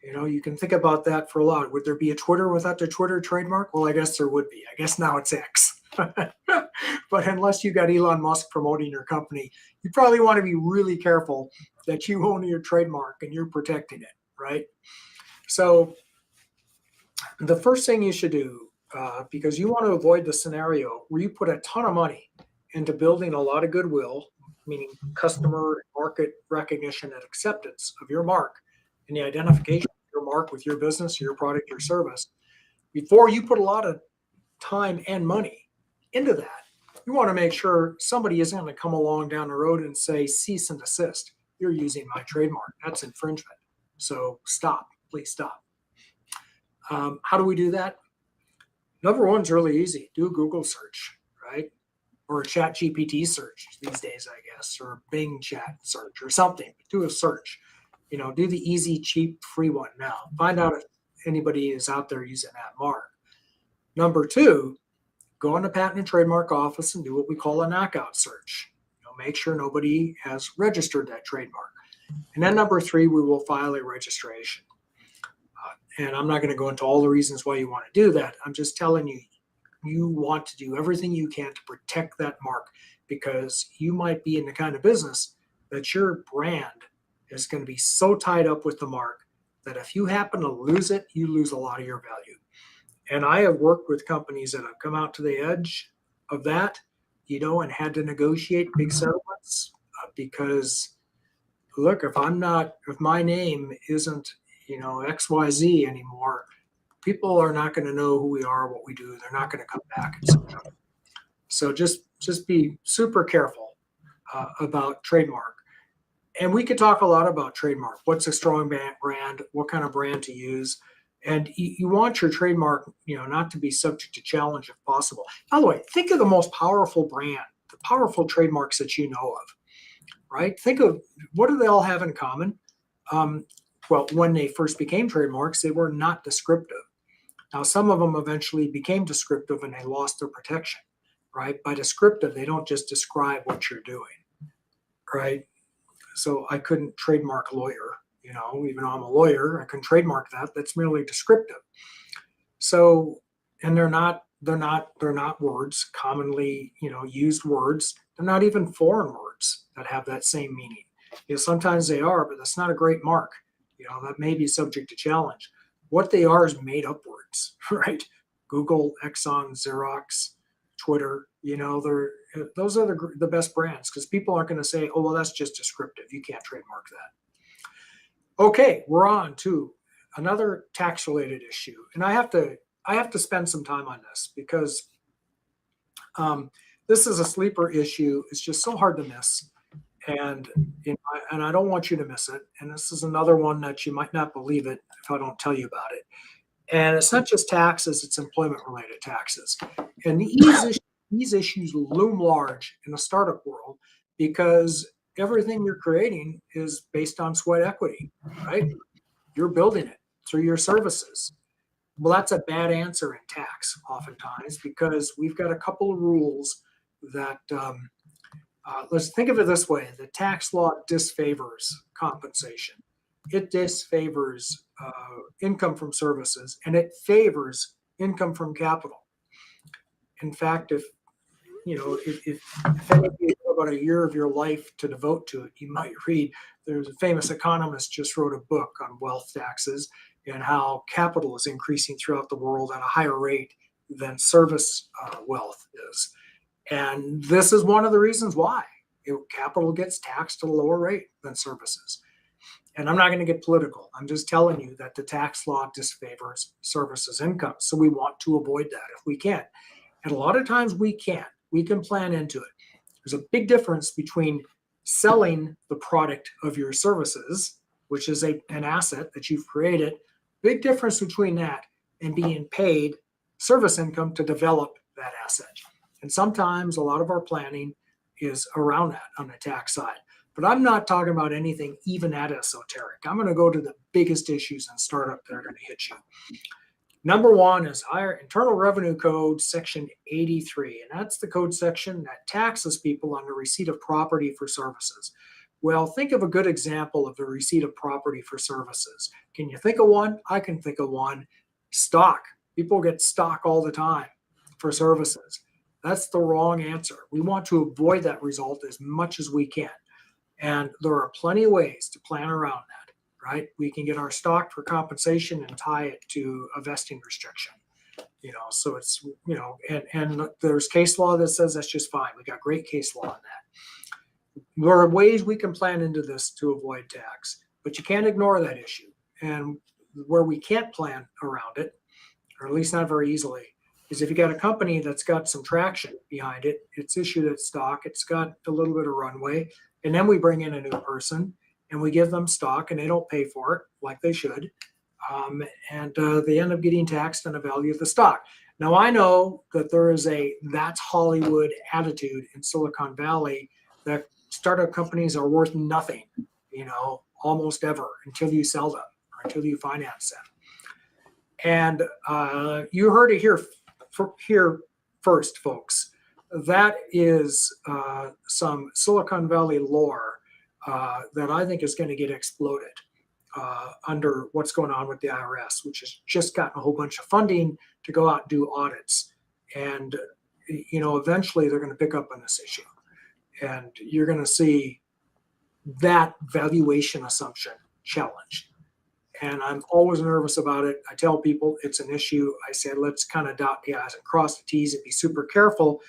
You can think about that for a lot. Would there be a Twitter without the Twitter trademark? Well, I guess there would be. I guess now it's X. But unless you got Elon Musk promoting your company, you probably want to be really careful that you own your trademark and you're protecting it, right? So the first thing you should do, because you want to avoid the scenario where you put a ton of money into building a lot of goodwill, meaning customer market recognition and acceptance of your mark and the identification of your mark with your business, your product, your service, before you put a lot of time and money into that. You want to make sure somebody isn't going to come along down the road and say, cease and desist. You're using my trademark. That's infringement. So stop, please stop. How do we do that? Number one's really easy. Do a Google search, right? Or a Chat GPT search these days, I guess, or a Bing chat search or something. Do a search. Do the easy, cheap, free one now. Find out if anybody is out there using that mark. Number two, go in the Patent and Trademark Office and do what we call a knockout search. Make sure nobody has registered that trademark. And then number three, we will file a registration. And I'm not going to go into all the reasons why you want to do that. I'm just telling you, you want to do everything you can to protect that mark, because you might be in the kind of business that your brand is going to be so tied up with the mark that if you happen to lose it, you lose a lot of your value. And I have worked with companies that have come out to the edge of that, and had to negotiate big settlements because, look, if my name isn't, XYZ anymore, people are not going to know who we are, what we do. They're not going to come back. So just be super careful about trademark. And we could talk a lot about trademark. What's a strong brand? What kind of brand to use? And you want your trademark, not to be subject to challenge if possible. By the way, think of the most powerful brand, the powerful trademarks that you know of, right? Think of, what do they all have in common? Well, when they first became trademarks, they were not descriptive. Now, some of them eventually became descriptive and they lost their protection, right? By descriptive, they don't just describe what you're doing, right? So I couldn't trademark lawyer, even though I'm a lawyer, I couldn't trademark that. That's merely descriptive. So, and they're not words, commonly, used words. They're not even foreign words that have that same meaning. Sometimes they are, but that's not a great mark. That may be subject to challenge. What they are is made up words, right? Google, Exxon, Xerox, Twitter, those are the best brands, because people aren't going to say, oh, well, that's just descriptive. You can't trademark that. Okay, we're on to another tax related issue. And I have to spend some time on this because this is a sleeper issue. It's just so hard to miss. And and I don't want you to miss it. And this is another one that you might not believe it if I don't tell you about it. And it's not just taxes, it's employment related taxes. And these issues loom large in the startup world because everything you're creating is based on sweat equity, right? You're building it through your services. Well, that's a bad answer in tax oftentimes, because we've got a couple of rules that, let's think of it this way. The tax law disfavors compensation. It disfavors income from services, and it favors income from capital. In fact, if any of you have about a year of your life to devote to it, you might read, there's a famous economist just wrote a book on wealth taxes and how capital is increasing throughout the world at a higher rate than service wealth is. And this is one of the reasons why capital gets taxed at a lower rate than services. And I'm not going to get political. I'm just telling you that the tax law disfavors services income. So we want to avoid that if we can. And a lot of times we can't. We can plan into it. There's a big difference between selling the product of your services, which is an asset that you've created. Big difference between that and being paid service income to develop that asset. And sometimes a lot of our planning is around that on the tax side. But I'm not talking about anything even that esoteric. I'm going to go to the biggest issues in startup that are going to hit you. Number one is our Internal Revenue Code, Section 83. And that's the code section that taxes people on the receipt of property for services. Well, think of a good example of the receipt of property for services. Can you think of one? I can think of one. Stock. People get stock all the time for services. That's the wrong answer. We want to avoid that result as much as we can. And there are plenty of ways to plan around that, right? We can get our stock for compensation and tie it to a vesting restriction. So it's, and there's case law that says that's just fine. We got great case law on that. There are ways we can plan into this to avoid tax, but you can't ignore that issue. And where we can't plan around it, or at least not very easily, is if you got a company that's got some traction behind it, it's issued its stock, it's got a little bit of runway, and then we bring in a new person and we give them stock and they don't pay for it like they should. And they end up getting taxed on the value of the stock. Now, I know that there is that's Hollywood attitude in Silicon Valley, that startup companies are worth nothing, almost ever, until you sell them or until you finance them. And you heard it here first, folks. That is some Silicon Valley lore that I think is going to get exploded under what's going on with the IRS, which has just gotten a whole bunch of funding to go out and do audits. And, eventually they're going to pick up on this issue. And you're going to see that valuation assumption challenged. And I'm always nervous about it. I tell people it's an issue. I say, let's kind of dot the I's and cross the T's and be super careful,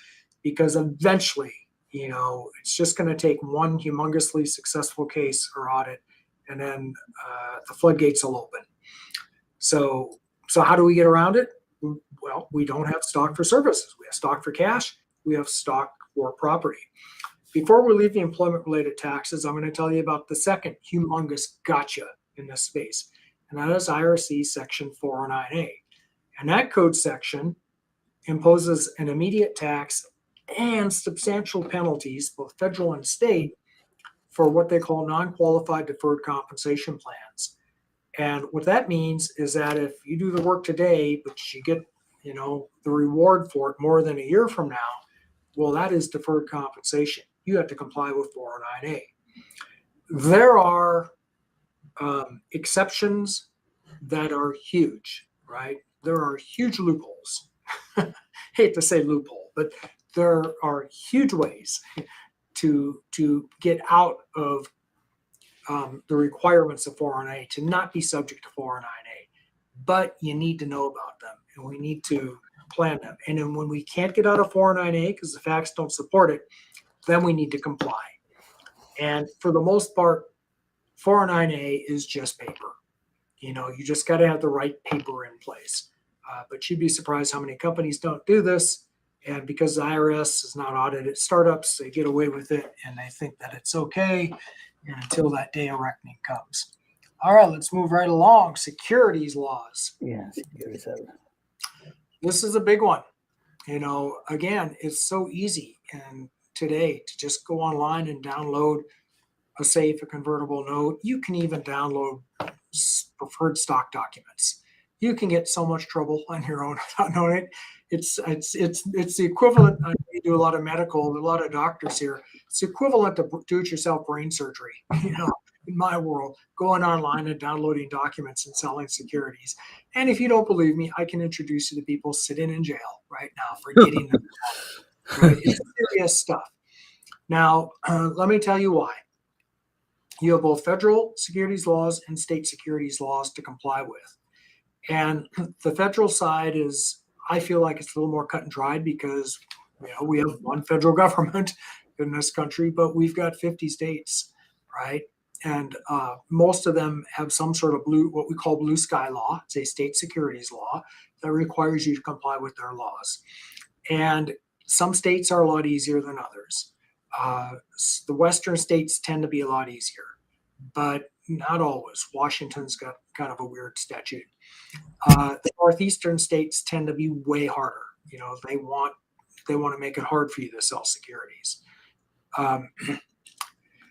because eventually, it's just going to take one humongously successful case or audit, and then the floodgates will open. So how do we get around it? Well, we don't have stock for services. We have stock for cash. We have stock for property. Before we leave the employment-related taxes, I'm going to tell you about the second humongous gotcha in this space. and that is IRC Section 409A. And that code section imposes an immediate tax and substantial penalties, both federal and state, for what they call non-qualified deferred compensation plans. And what that means is that if you do the work today, but you get, the reward for it more than a year from now, well, that is deferred compensation. You have to comply with 409A. There are exceptions that are huge, right? There are huge loopholes. Hate to say loophole, but there are huge ways to get out of the requirements of 409A, to not be subject to 409A. But you need to know about them, and we need to plan them. And then when we can't get out of 409A because the facts don't support it, then we need to comply. And for the most part, 409A is just paper. You just got to have the right paper in place. But you'd be surprised how many companies don't do this. And because the IRS has not audited startups, they get away with it and they think that it's okay, and until that day of reckoning comes. All right, let's move right along. Securities laws. Yeah, securities. This is a big one. Again, it's so easy and today to just go online and download a safe, a convertible note. You can even download preferred stock documents. You can get so much trouble on your own without knowing it. It's the equivalent. I do a lot of medical, a lot of doctors here. It's the equivalent to do-it-yourself brain surgery. In my world, going online and downloading documents and selling securities. And if you don't believe me, I can introduce you to people sitting in jail right now for getting them. Right? It's serious stuff. Now, let me tell you why. You have both federal securities laws and state securities laws to comply with. And the federal side is, I feel like it's a little more cut and dried because we have one federal government in this country, but we've got 50 states, right? And most of them have some sort of what we call blue sky law. It's a state securities law that requires you to comply with their laws. And some states are a lot easier than others. The Western states tend to be a lot easier, but not always. Washington's got kind of a weird statute. The Northeastern states tend to be way harder. They want to make it hard for you to sell securities.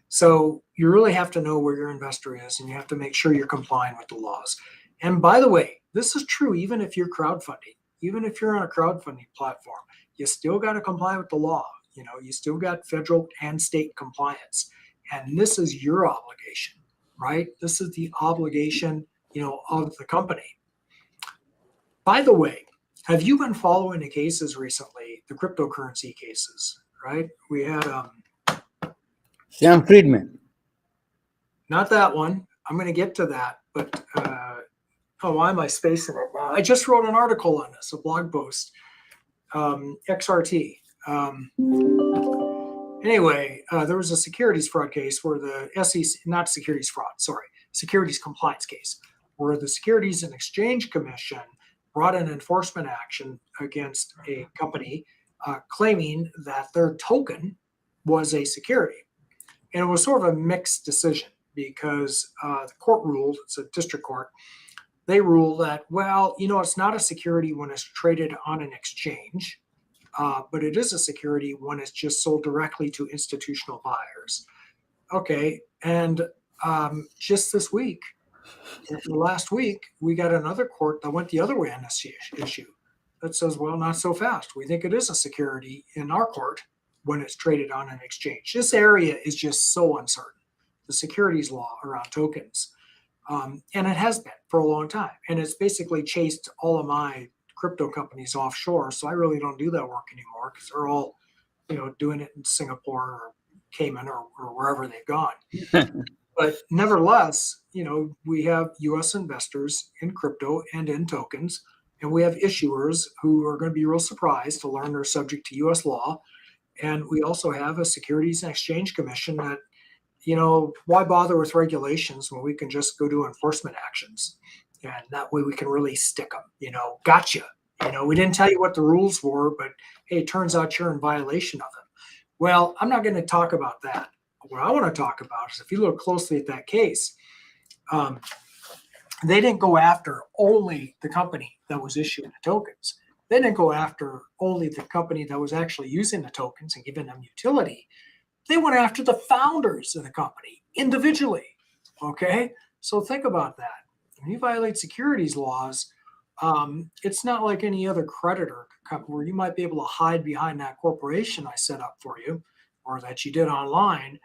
So you really have to know where your investor is, and you have to make sure you're complying with the laws. And by the way, this is true even if you're crowdfunding. Even if you're on a crowdfunding platform, you still got to comply with the law. You still got federal and state compliance. And this is your obligation, right? This is the obligation, of the company. By the way, have you been following the cases recently, the cryptocurrency cases, right? We had Sam Friedman. not that one. I'm going to get to that, but why am I spacing it? I just wrote an article on this, a blog post, XRT. Anyway, there was a securities fraud case where the SEC, not securities fraud, sorry, securities compliance case, where the Securities and Exchange Commission brought an enforcement action against a company claiming that their token was a security. And it was sort of a mixed decision because the court ruled, it's a district court, they ruled that, well, it's not a security when it's traded on an exchange, but it is a security when it's just sold directly to institutional buyers. Okay, and just this week, last week, we got another court that went the other way on this issue that says, well, not so fast. We think it is a security in our court when it's traded on an exchange. This area is just so uncertain, the securities law around tokens. And it has been for a long time. And it's basically chased all of my crypto companies offshore. So I really don't do that work anymore because they're all, doing it in Singapore or Cayman or wherever they've gone. But nevertheless, we have U.S. investors in crypto and in tokens, and we have issuers who are going to be real surprised to learn they're subject to U.S. law. And we also have a Securities and Exchange Commission that, why bother with regulations when we can just go do enforcement actions? And that way we can really stick them, gotcha. We didn't tell you what the rules were, but hey, it turns out you're in violation of them. Well, I'm not going to talk about that. What I want to talk about is if you look closely at that case, they didn't go after only the company that was issuing the tokens. They didn't go after only the company that was actually using the tokens and giving them utility. They went after the founders of the company individually. Okay, so think about that. When you violate securities laws, it's not like any other creditor where you might be able to hide behind that corporation I set up for you or that you did online.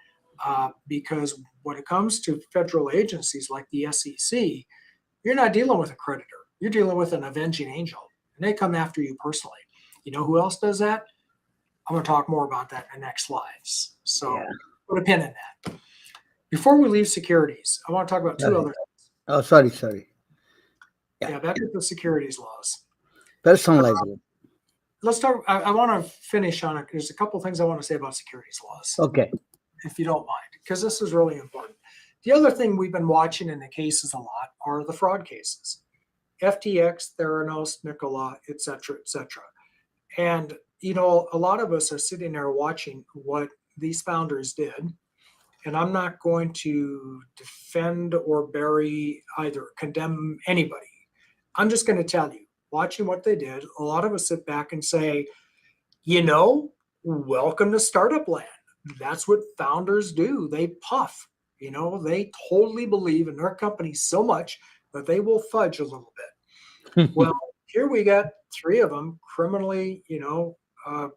Because when it comes to federal agencies like the SEC, you're not dealing with a creditor. You're dealing with an avenging angel, and they come after you personally. You know who else does that? I'm going to talk more about that in the next slides. So Yeah. put a pin in that. Before we leave securities, I want to talk about two Sorry. other things. Oh, sorry. Yeah, back to the securities laws. Personal liability. Let's talk. I want to finish on it. There's a couple things I want to say about securities laws, Okay. if you don't mind, because this is really important. The other thing we've been watching in the cases a lot are the fraud cases. FTX, Theranos, Nikola, et cetera, et cetera. And, you know, a lot of us are sitting there watching what these founders did. And I'm not going to defend or bury either condemn anybody. I'm just going to tell you, watching what they did, a lot of us sit back and say, you know, welcome to startup land. That's what founders do. They puff. You know, they totally believe in their company so much that they will fudge a little bit. Well, here we got three of them criminally, that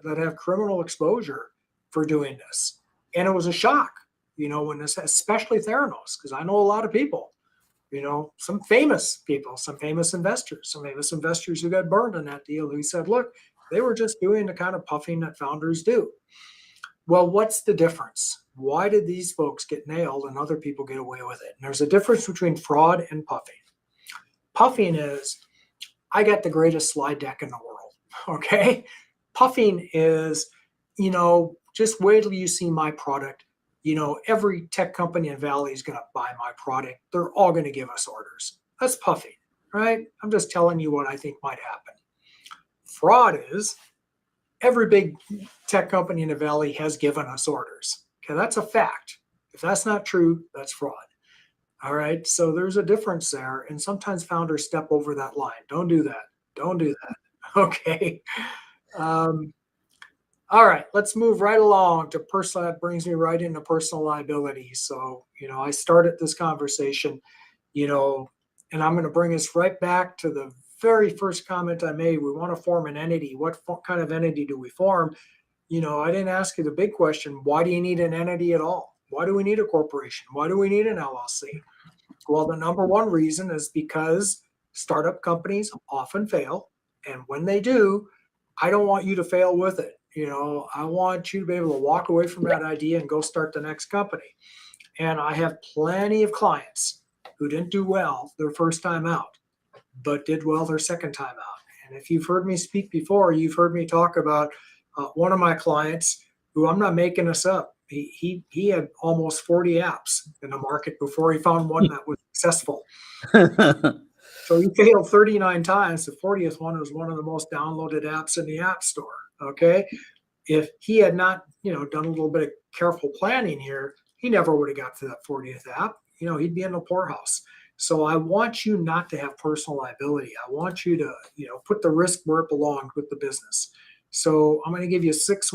have criminal exposure for doing this. And it was a shock, when this, especially Theranos, because I know a lot of people, some famous people, some famous investors who got burned in that deal who said, look, they were just doing the kind of puffing that founders do. Well, what's the difference? Why did these folks get nailed and other people get away with it? And there's a difference between fraud and puffing. Puffing is, I got the greatest slide deck in the world. Okay. Puffing is, just wait till you see my product. Every tech company in Valley is going to buy my product. They're all going to give us orders. That's puffing, right? I'm just telling you what I think might happen. Fraud is every big tech company in the Valley has given us orders. Okay, that's a fact. If that's not true, that's fraud. All right, so there's a difference there, and sometimes founders step over that line. Don't do that. Don't do that. Okay. All right, let's move right along to personal. That brings me right into personal liability. So, I started this conversation, and I'm going to bring us right back to the very first comment I made. We want to form an entity. What kind of entity do we form? I didn't ask you the big question. Why do you need an entity at all? Why do we need a corporation? Why do we need an LLC? Well, the number one reason is because startup companies often fail. And when they do, I don't want you to fail with it. I want you to be able to walk away from that idea and go start the next company. And I have plenty of clients who didn't do well their first time out, but did well their second time out. And if you've heard me speak before, you've heard me talk about one of my clients who, I'm not making this up. He had almost 40 apps in the market before he found one that was successful. So he failed 39 times. The 40th one was one of the most downloaded apps in the App Store. Okay. If he had not, done a little bit of careful planning here, he never would have got to that 40th app. He'd be in the poorhouse. So I want you not to have personal liability. I want you to, put the risk where it belongs with the business. So I'm going to give you 6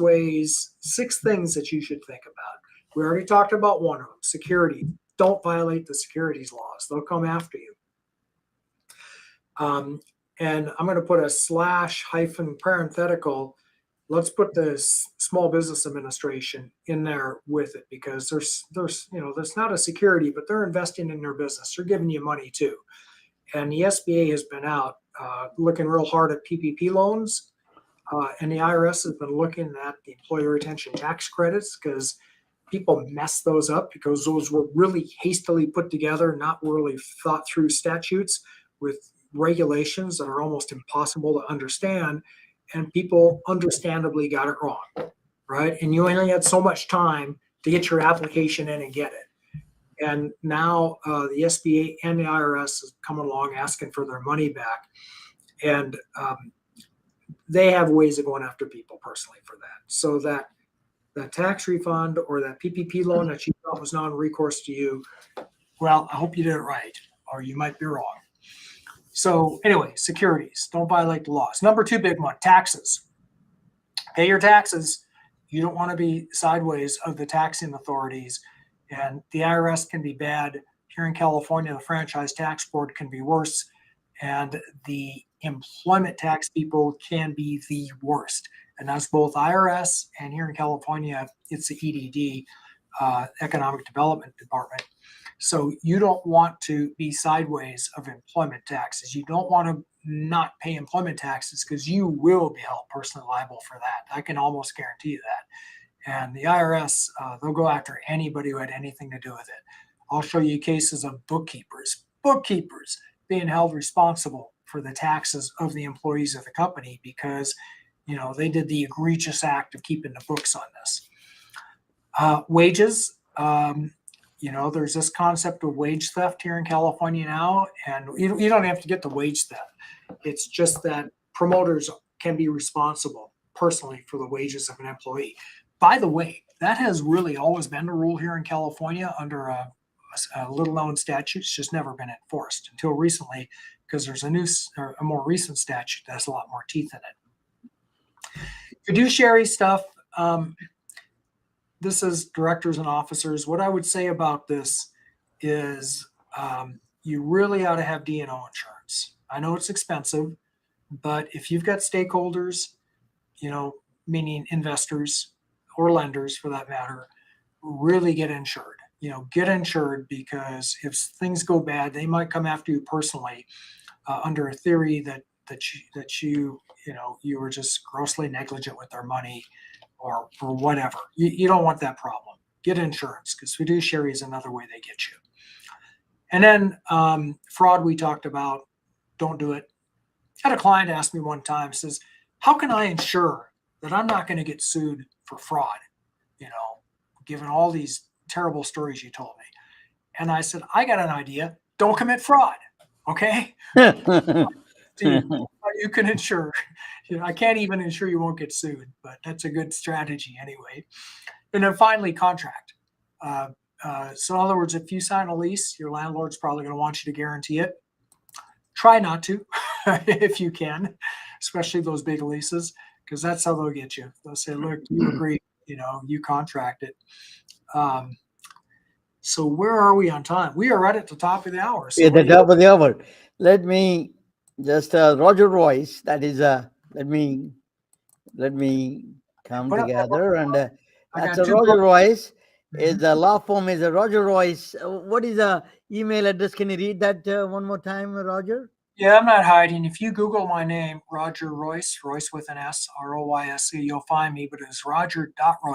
things that you should think about. We already talked about one of them, security. Don't violate the securities laws. They'll come after you. And I'm going to put a / parenthetical. Let's put the Small Business Administration in there with it, because there's not a security, but they're investing in their business. They're giving you money too. And the SBA has been out looking real hard at PPP loans. And the IRS has been looking at the employee retention tax credits, because people mess those up because those were really hastily put together, not really thought through statutes with regulations that are almost impossible to understand. And people understandably got it wrong, right? And you only had so much time to get your application in and get it. And now the SBA and the IRS is coming along asking for their money back. And they have ways of going after people personally for that. So that tax refund or that PPP loan that you thought was non-recourse to you, well, I hope you did it right. or you might be wrong. So anyway, securities, don't violate the laws. Number 2 big one, taxes. Pay your taxes. You don't want to be sideways of the taxing authorities. And the IRS can be bad. Here in California, the Franchise Tax Board can be worse. And the employment tax people can be the worst. And that's both IRS and here in California, it's the EDD, Economic Development Department. So you don't want to be sideways of employment taxes. You don't want to not pay employment taxes because you will be held personally liable for that. I can almost guarantee you that. And the IRS, they'll go after anybody who had anything to do with it. I'll show you cases of bookkeepers being held responsible for the taxes of the employees of the company because, you know, they did the egregious act of keeping the books on this. Wages, you know, there's this concept of wage theft here in California now, and you don't have to get the wage theft. It's just that promoters can be responsible personally for the wages of an employee. By the way, that has really always been the rule here in California under a little-known statute. It's just never been enforced until recently because there's a more recent statute that has a lot more teeth in it. Fiduciary stuff. This is directors and officers. What I would say about this is you really ought to have D&O insurance. I know it's expensive, but if you've got stakeholders, you know, meaning investors or lenders for that matter, really get insured. You know, get insured because if things go bad, they might come after you personally under a theory that you were just grossly negligent with their money or whatever. You don't want that problem. Get insurance because fiduciary is another way they get you. And then fraud we talked about, don't do it. I had a client ask me one time, says, how can I ensure that I'm not going to get sued for fraud? You know, given all these terrible stories you told me. And I said, I got an idea. Don't commit fraud. Okay. You can insure. You know, I can't even ensure you won't get sued, but that's a good strategy anyway. And then finally, contract. So in other words, if you sign a lease, your landlord's probably going to want you to guarantee it. Try not to if you can, especially those big leases, because that's how they'll get you. They'll say, look, you agree, you know, you contract it. So where are we on time? We are right at the top of the hour. So at the top of the hour. Let me just Roger Royse. That is let me come together and that's a Roger Royse. Is the law firm is a Roger Royse. What is the email address? Can you read that one more time, Roger? Yeah, I'm not hiding. If you Google my name, Roger Royse, Royse with an S, Royse, you'll find me. But it's Roger.Royse